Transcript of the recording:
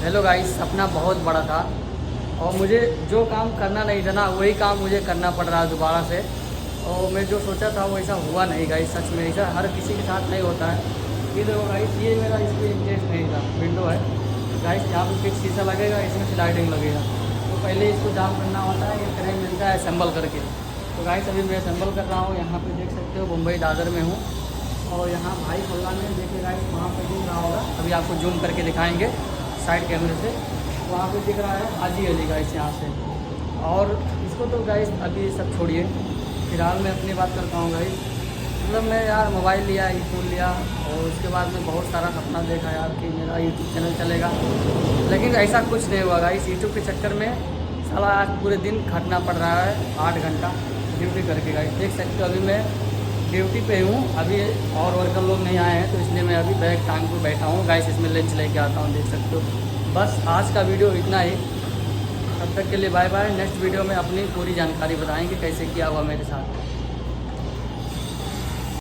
Hello guys, सपना बहुत बड़ा था और मुझे जो काम करना नहीं था ना वही काम मुझे करना पड़ रहा है दोबारा से। और मैं जो सोचा था वो ऐसा हुआ नहीं गाइस, सच में ऐसा हर किसी के साथ नहीं होता है। ये देखो गाइस, ये मेरा इस पर इंटरेस्ट नहीं था। विंडो है गाइस, यहाँ पे फिक्स शीशा लगेगा, इसमें स्लाइडिंग लगेगा। तो पहले इसको जाम करना होता है, ये फ्रेम मिलता है असेंबल करके। तो गाइस अभी मैं असेंबल कर रहा हूँ। यहाँ पे देख सकते हो मुंबई दादर में हूँ और यहाँ भाई खुल्ला में देखिए गाइस, वहाँ पर जूम रहा होगा, अभी आपको जूम करके दिखाएंगे साइड कैमरे से। वहाँ पे दिख रहा है हाजी अली गाइस यहाँ से। और इसको तो गाइस अभी सब छोड़िए, फिलहाल मैं अपनी बात करता हूँ गाइस। मतलब मैं यार मोबाइल लिया, फ़ोन लिया और उसके बाद में बहुत सारा सपना देखा यार कि मेरा यूट्यूब चैनल चलेगा, लेकिन ऐसा कुछ नहीं हुआ गाइस। यूट्यूब के चक्कर में साला आज पूरे दिन खटना पड़ रहा है, 8 घंटा ड्यूटी करके गाइस। देख सकते हो अभी मैं ड्यूटी पे हूँ, अभी और वर्कर लोग नहीं आए हैं तो इसलिए मैं अभी बैग टांग पर बैठा हूँ गाइस। इसमें लंच लेके आता हूँ, देख सकते हो। बस आज का वीडियो इतना ही, तब तक के लिए बाय बाय। नेक्स्ट वीडियो में अपनी पूरी जानकारी बताएंगे कैसे किया हुआ मेरे साथ।